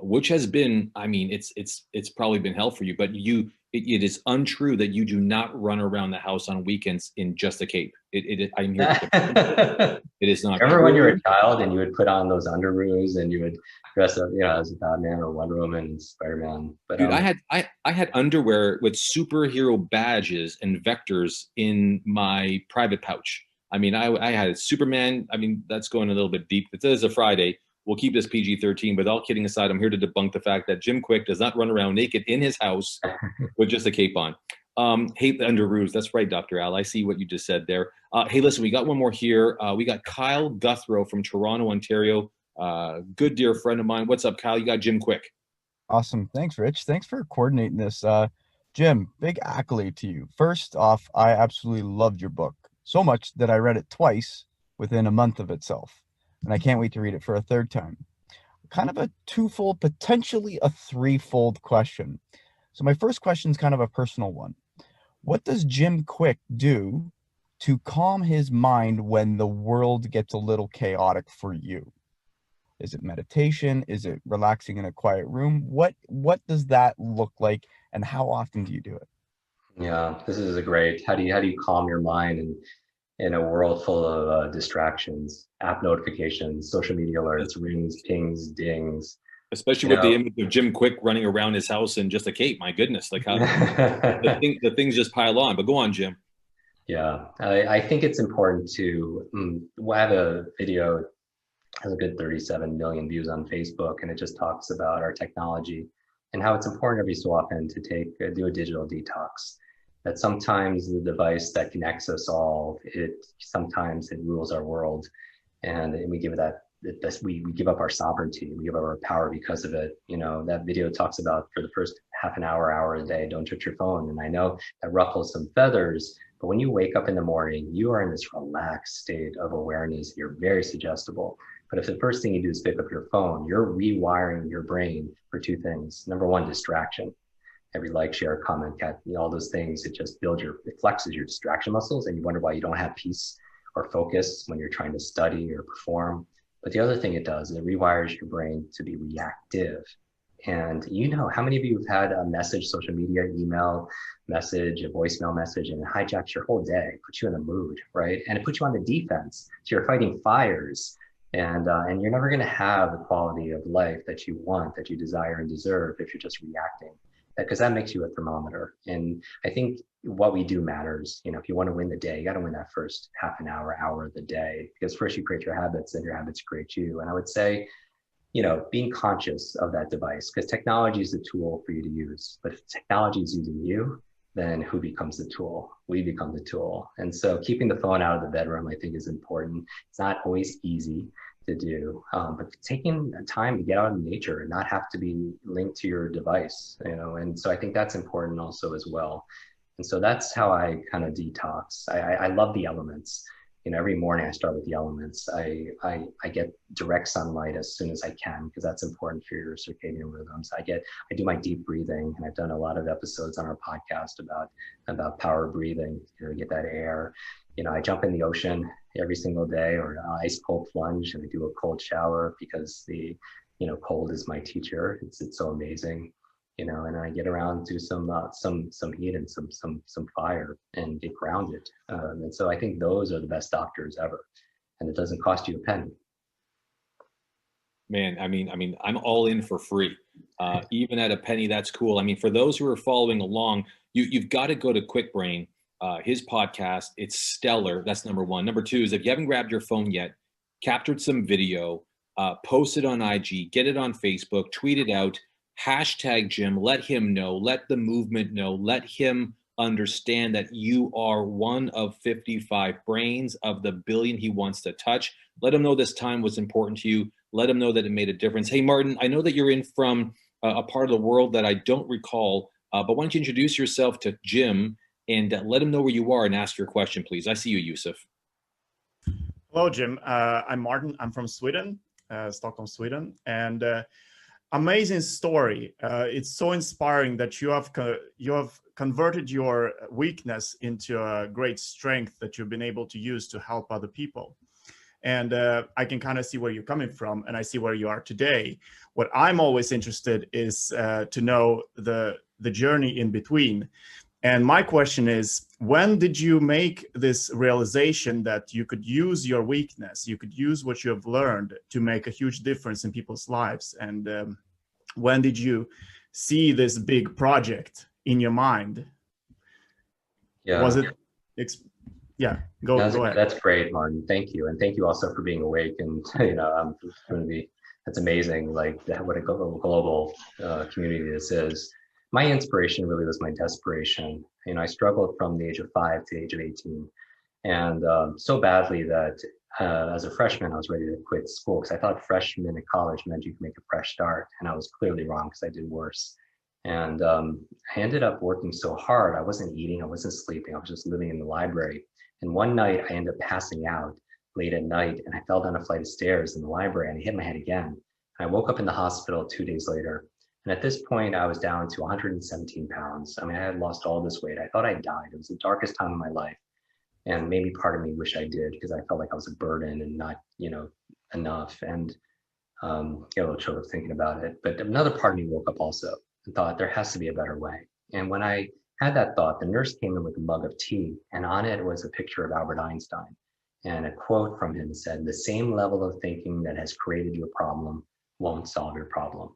which has been, I mean, it's probably been hell for you, but it is untrue that you do not run around the house on weekends in just a cape. I'm here to debunk it. It is not. Remember when you were a child and you would put on those underoos and you would dress up, as a Batman or Wonder Woman and Spider-Man. But dude, I had underwear with superhero badges and vectors in my private pouch. I mean, I had Superman. I mean, that's going a little bit deep. It is a Friday. We'll keep this PG-13, but all kidding aside, I'm here to debunk the fact that Jim Kwik does not run around naked in his house with just a cape on. Hate the underoos. That's right, Dr. Al. I see what you just said there. Hey, listen, we got one more here. We got Kyle Guthrow from Toronto, Ontario. Good dear friend of mine. What's up, Kyle? You got Jim Kwik. Awesome. Thanks, Rich. Thanks for coordinating this. Jim, big accolade to you. First off, I absolutely loved your book so much that I read it twice within a month of itself. And I can't wait to read it for a third time. Kind of a twofold, potentially a threefold question. So my first question is kind of a personal one. What does Jim Kwik do to calm his mind when the world gets a little chaotic for you? Is it meditation? Is it relaxing in a quiet room? What does that look like, and how often do you do it? Yeah, this is a great. How do you calm your mind in a world full of distractions, app notifications, social media alerts, rings, pings, dings? Especially with the image of Jim Kwik running around his house in just a cape. My goodness, like how the things just pile on. But go on, Jim. Yeah, I think it's important to. I have a video, has a good 37 million views on Facebook, and it just talks about our technology and how it's important every so often to do a digital detox. That sometimes the device that connects us all, sometimes it rules our world, and we give it that. We give up our sovereignty, we give up our power because of it. That video talks about for the first half an hour a day, don't touch your phone. And I know that ruffles some feathers, but when you wake up in the morning, you are in this relaxed state of awareness. You're very suggestible. But if the first thing you do is pick up your phone, you're rewiring your brain for two things. Number one, distraction. Every like, share, comment, all those things, it just it flexes your distraction muscles, and you wonder why you don't have peace or focus when you're trying to study or perform. But the other thing it does is it rewires your brain to be reactive. And how many of you have had a message, social media, email message, a voicemail message, and it hijacks your whole day, puts you in the mood, right? And it puts you on the defense. So you're fighting fires, and you're never going to have the quality of life that you want, that you desire and deserve if you're just reacting. Because that makes you a thermometer. And I think what we do matters. If you want to win the day, you got to win that first half an hour of the day. Because first you create your habits, then your habits create you. And I would say, being conscious of that device, because technology is a tool for you to use. But if technology is using you, then who becomes the tool? We become the tool. And so keeping the phone out of the bedroom, I think, is important. It's not always easy to do, but taking time to get out in nature and not have to be linked to your device, and so I think that's important also as well. And so that's how I kind of detox. I love the elements. Every morning I start with the elements. I get direct sunlight as soon as I can, because that's important for your circadian rhythms. I do my deep breathing, and I've done a lot of episodes on our podcast about power breathing, get that air. I jump in the ocean every single day, or an ice cold plunge, and I do a cold shower because the cold is my teacher. It's so amazing. And I get around to some heat and some fire and get grounded. And so I think those are the best doctors ever, and it doesn't cost you a penny. Man, I mean, I'm all in for free. Even at a penny, that's cool. I mean, for those who are following along, you've got to go to Kwik Brain, his podcast. It's stellar. That's number one. Number two is, if you haven't grabbed your phone yet, captured some video, post it on IG, get it on Facebook, tweet it out. Hashtag Jim, let him know, let the movement know, let him understand that you are one of 55 brains of the billion he wants to touch. Let him know this time was important to you. Let him know that it made a difference. Hey, Martin, I know that you're in from a part of the world that I don't recall, but why don't you introduce yourself to Jim and let him know where you are and ask your question, please. I see you, Yusuf. Hello, Jim. I'm Martin. I'm from Sweden, Stockholm, Sweden. And amazing story. It's so inspiring that you have converted your weakness into a great strength that you've been able to use to help other people. And I can kind of see where you're coming from, and I see where you are today. What I'm always interested is to know the journey in between. And my question is, when did you make this realization that you could use your weakness, you could use what you have learned to make a huge difference in people's lives? And when did you see this big project in your mind? Yeah. Was it? Go ahead. That's great, Martin. Thank you, and thank you also for being awake. And that's amazing. Like what a global community this is. My inspiration really was my desperation. I struggled from the age of 5 to the age of 18, and so badly that as a freshman, I was ready to quit school because I thought freshman in college meant you could make a fresh start, and I was clearly wrong because I did worse. And I ended up working so hard. I wasn't eating, I wasn't sleeping, I was just living in the library. And one night I ended up passing out late at night, and I fell down a flight of stairs in the library, and I hit my head again. And I woke up in the hospital 2 days later. And at this point, I was down to 117 pounds. I mean, I had lost all this weight. I thought I died. It was the darkest time of my life. And maybe part of me wish I did, because I felt like I was a burden and not, enough. And get a little chill thinking about it. But another part of me woke up also and thought there has to be a better way. And when I had that thought, the nurse came in with a mug of tea, and on it was a picture of Albert Einstein. And a quote from him said, "The same level of thinking that has created your problem won't solve your problem."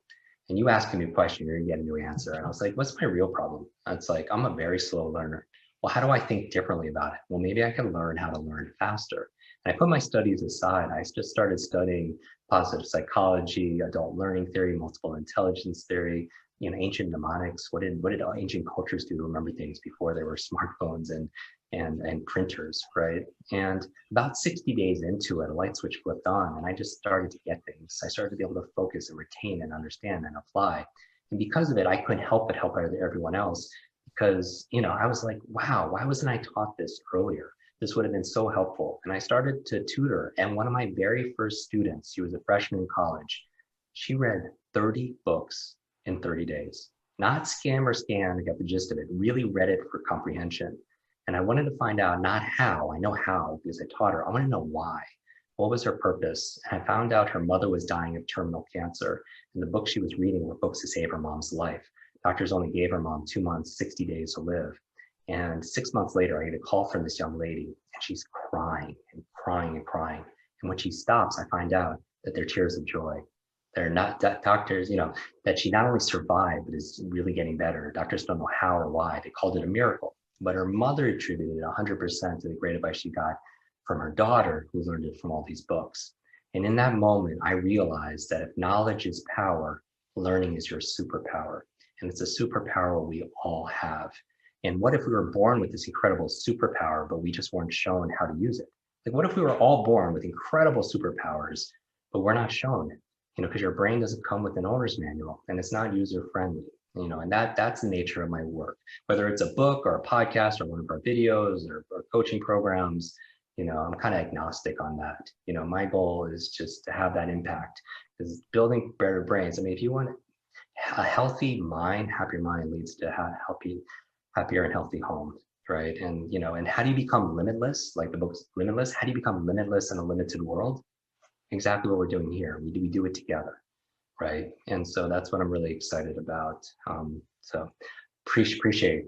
And you ask a new question, you're gonna get a new answer. And I was like, what's my real problem? It's like, I'm a very slow learner. Well, how do I think differently about it? Well, maybe I can learn how to learn faster. And I put my studies aside. I just started studying positive psychology, adult learning theory, multiple intelligence theory, ancient mnemonics. What did ancient cultures do to remember things before there were smartphones and printers, right? And about 60 days into it, a light switch flipped on, and I just started to get things. I started to be able to focus and retain and understand and apply. And because of it, I couldn't help but help everyone else, because I was like, wow, why wasn't I taught this earlier? This would have been so helpful. And I started to tutor, and one of my very first students, she was a freshman in college, she read 30 books in 30 days. Not skim or scan, I got the gist of it, really read it for comprehension. And I wanted to find out not how, I know how because I taught her, I want to know why. What was her purpose? And I found out her mother was dying of terminal cancer, and the books she was reading were books to save her mom's life. Doctors only gave her mom 2 months, 60 days to live. And 6 months later, I get a call from this young lady, and she's crying and crying and crying. And when she stops, I find out that they're tears of joy. They're not doctors, that she not only survived, but is really getting better. Doctors don't know how or why. They called it a miracle. But her mother attributed 100% to the great advice she got from her daughter, who learned it from all these books. And in that moment, I realized that if knowledge is power, learning is your superpower. And it's a superpower we all have. And what if we were born with this incredible superpower, but we just weren't shown how to use it? Like, what if we were all born with incredible superpowers, but we're not shown? Because your brain doesn't come with an owner's manual and it's not user friendly. And that's the nature of my work. Whether it's a book or a podcast or one of our videos or coaching programs, I'm kind of agnostic on that. My goal is just to have that impact, because building better brains. I mean, if you want a healthy mind, happier mind leads to happier and healthy homes, right? And how do you become limitless? Like the book's Limitless. How do you become limitless in a limited world? Exactly what we're doing here. We do it together, right? And so that's what I'm really excited about. So appreciate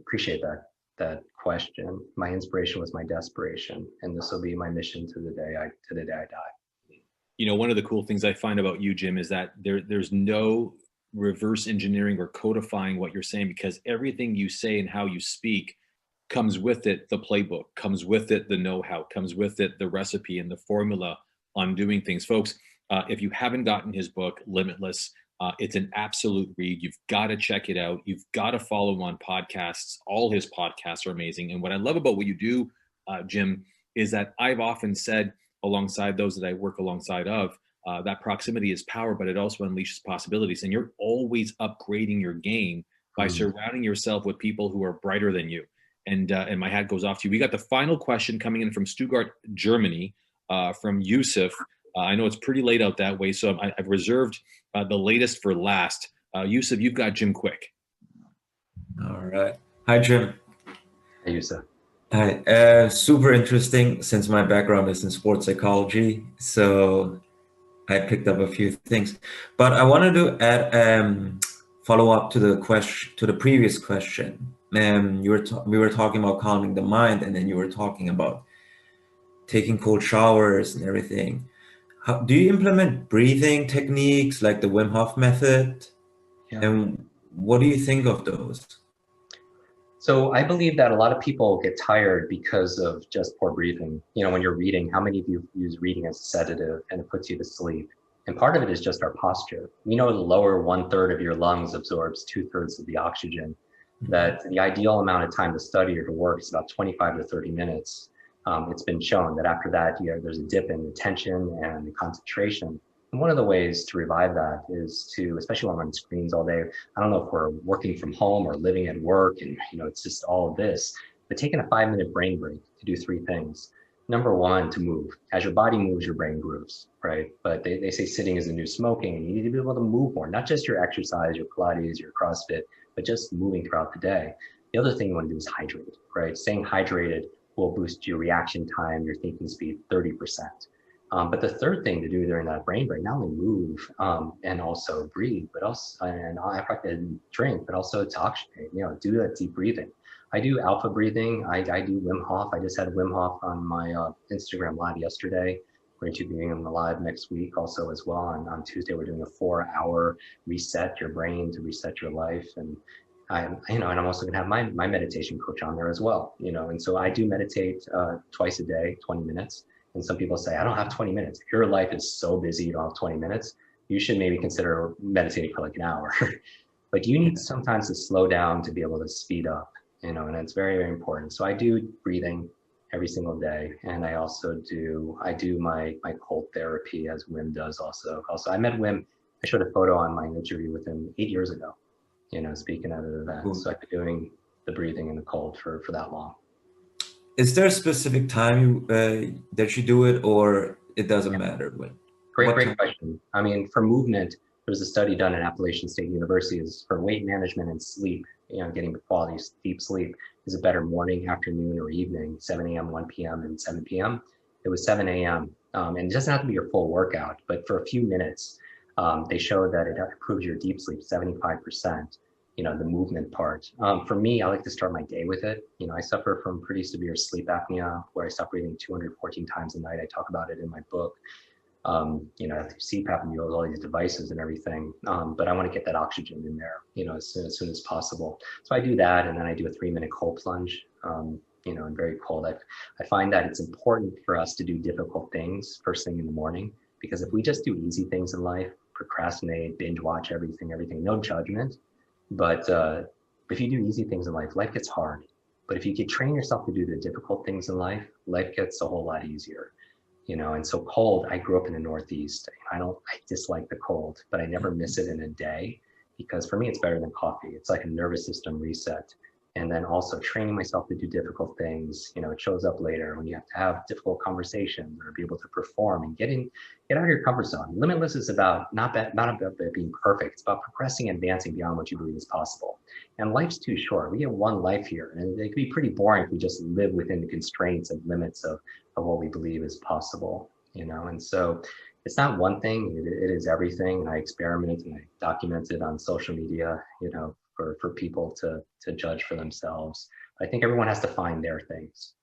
that question. My inspiration was my desperation, and this will be my mission to the day I die. One of the cool things I find about you, Jim, is that there's no reverse engineering or codifying what you're saying, because everything you say and how you speak comes with it the playbook, comes with it the know-how, comes with it the recipe and the formula on doing things. Folks, if you haven't gotten his book, Limitless, it's an absolute read. You've got to check it out. You've got to follow him on podcasts. All his podcasts are amazing. And what I love about what you do, Jim, is that I've often said, alongside those that I work alongside of, that proximity is power, but it also unleashes possibilities. And you're always upgrading your game by surrounding yourself with people who are brighter than you. And my hat goes off to you. We got the final question coming in from Stuttgart, Germany, from Yusuf. I know it's pretty late out that way, so I've reserved the latest for last. Yusuf, you've got Jim Kwik. All right. Hi, Jim. Hey, Yusuf. Hi. Super interesting, since my background is in sports psychology, so I picked up a few things. But I wanted to add follow up to the previous question. We were talking about calming the mind, and then you were talking about taking cold showers and everything. Do you implement breathing techniques like the Wim Hof method? Yeah. And what do you think of those? So I believe that a lot of people get tired because of just poor breathing. When you're reading, how many of you use reading as a sedative and it puts you to sleep? And part of it is just our posture. We know the lower 1/3 of your lungs absorbs 2/3 of the oxygen. That the ideal amount of time to study or to work is about 25 to 30 minutes. It's been shown that after that, there's a dip in attention and concentration. And one of the ways to revive that is to, especially when we're on screens all day, I don't know if we're working from home or living at work and, it's just all of this, but taking a 5-minute brain break to do 3 things. Number one, to move. As your body moves, your brain grooves, right? But they say sitting is the new smoking, and you need to be able to move more, not just your exercise, your Pilates, your CrossFit, but just moving throughout the day. The other thing you want to do is hydrate, right? Staying hydrated will boost your reaction time, your thinking speed, 30%. But the third thing to do during that brain break, not only move and also breathe, but also, and I practice drink, but also to oxygenate, do that deep breathing. I do alpha breathing. I do Wim Hof. I just had Wim Hof on my Instagram live yesterday. We're going to be doing them live next week also as well. And on Tuesday, we're doing a 4-hour reset your brain to reset your life. And and I'm also going to have my meditation coach on there as well. And so I do meditate twice a day, 20 minutes. And some people say, I don't have 20 minutes. If your life is so busy, you don't have 20 minutes, you should maybe consider meditating for like an hour. But you need sometimes to slow down to be able to speed up, and it's very, very important. So I do breathing every single day. And I also do my cold therapy, as Wim does also. I met Wim, I showed a photo on my interview with him 8 years ago, speaking at an event. So I've been doing the breathing in the cold for that long. Is there a specific time that you do it, or it doesn't matter? Great question. I mean, for movement, there was a study done at Appalachian State University is for weight management and sleep, getting quality deep sleep is a better morning, afternoon, or evening, 7 a.m., 1 p.m., and 7 p.m. It was 7 a.m. And it doesn't have to be your full workout, but for a few minutes, they showed that it improves your deep sleep 75%. The movement part. For me, I like to start my day with it. I suffer from pretty severe sleep apnea where I stop breathing 214 times a night. I talk about it in my book. CPAP and use all these devices and everything. But I want to get that oxygen in there, as soon as possible. So I do that, and then I do a 3-minute cold plunge, and very cold. I find that it's important for us to do difficult things first thing in the morning, Because if we just do easy things in life, procrastinate, binge watch everything, no judgment. But if you do easy things in life, life gets hard. But if you could train yourself to do the difficult things in life, life gets a whole lot easier. You know, and so cold, I grew up in the Northeast. I dislike the cold, but I never miss it in a day, because for me, it's better than coffee. It's like a nervous system reset. And then also training myself to do difficult things, you know, it shows up later when you have to have difficult conversations or be able to perform and get out of your comfort zone. Limitless is about not about being perfect. It's about progressing and advancing beyond what you believe is possible. And life's too short. We have one life here, and it can be pretty boring if we just live within the constraints and limits of what we believe is possible, you know. And so it's not one thing, it is everything. And I experimented and I documented on social media, you know, for people to judge for themselves. I think everyone has to find their things.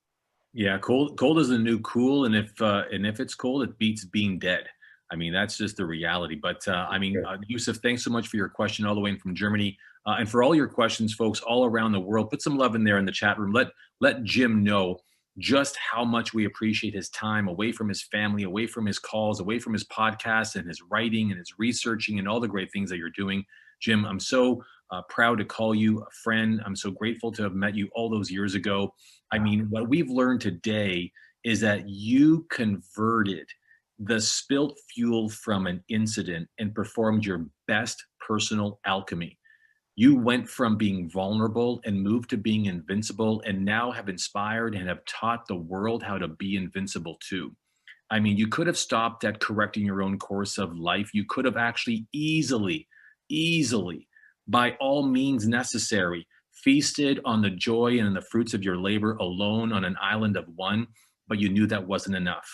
Yeah, cold is the new cool, and if it's cold, it beats being dead. I mean, that's just the reality. But I mean, Yusuf, thanks so much for your question all the way in from Germany, and for all your questions, folks, all around the world. Put some love in there in the chat room. Let Jim know just how much we appreciate his time away from his family, away from his calls, away from his podcasts and his writing and his researching and all the great things that you're doing. Jim, I'm so proud to call you a friend. I'm so grateful to have met you all those years ago. I mean, what we've learned today is that you converted the spilt fuel from an incident and performed your best personal alchemy. You went from being vulnerable and moved to being invincible, and now have inspired and have taught the world how to be invincible too. I mean, you could have stopped at correcting your own course of life. You could have actually easily, by all means necessary, feasted on the joy and the fruits of your labor alone on an island of one, but you knew that wasn't enough.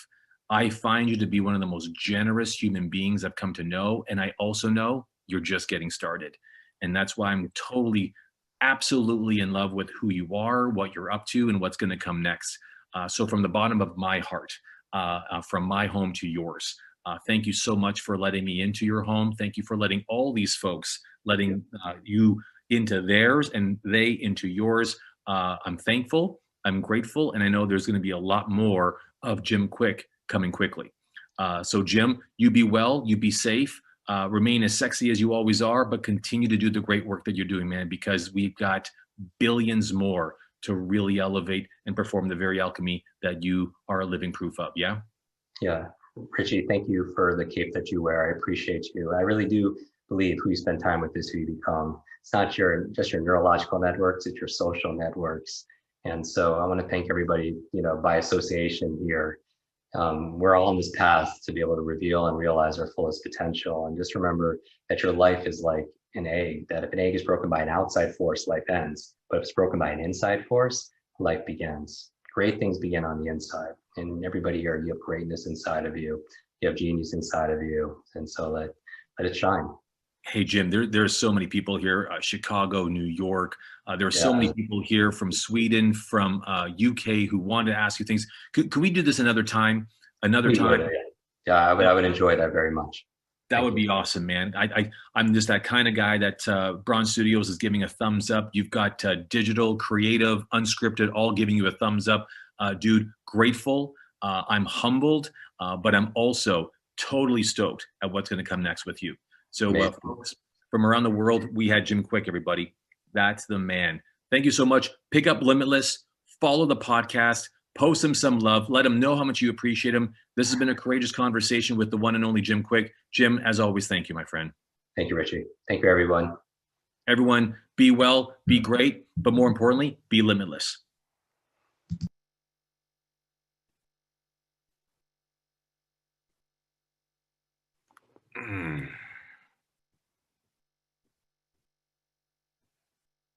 I find you to be one of the most generous human beings I've come to know, and I also know you're just getting started. And that's why I'm totally, absolutely in love with who you are, what you're up to, and what's going to come next. So from the bottom of my heart, from my home to yours, thank you so much for letting me into your home. Thank you for letting all these folks, letting you into theirs and they into yours. I'm thankful, I'm grateful, and I know there's going to be a lot more of Jim Kwik coming quickly. So Jim, you be well, you be safe. Remain as sexy as you always are, but continue to do the great work that you're doing, man, because we've got billions more to really elevate and perform the very alchemy that you are a living proof of. Yeah. Yeah. Richie, thank you for the cape that you wear. I appreciate you. I really do believe who you spend time with is who you become. It's not just your neurological networks, it's your social networks. And so I want to thank everybody, you know, by association here. We're all on this path to be able to reveal and realize our fullest potential. And just remember that your life is like an egg, that if an egg is broken by an outside force, life ends. But if it's broken by an inside force, life begins. Great things begin on the inside. And everybody here, you have greatness inside of you. You have genius inside of you. And so let it shine. Hey, Jim, there's so many people here, Chicago, New York. There are so many people here from Sweden, from UK who wanted to ask you things. Could we do this another time? Yeah, I would enjoy that very much. That would be awesome, man. I'm just that kind of guy that Bronze Studios is giving a thumbs up. You've got digital, creative, unscripted, all giving you a thumbs up. Dude, grateful. I'm humbled, but I'm also totally stoked at what's going to come next with you. So folks, from around the world, we had Jim Kwik, everybody. That's the man. Thank you so much. Pick up Limitless. Follow the podcast. Post him some love. Let him know how much you appreciate him. This has been a courageous conversation with the one and only Jim Kwik. Jim, as always, thank you, my friend. Thank you, Richie. Thank you, everyone. Everyone, be well, be great, but more importantly, be limitless. Mm.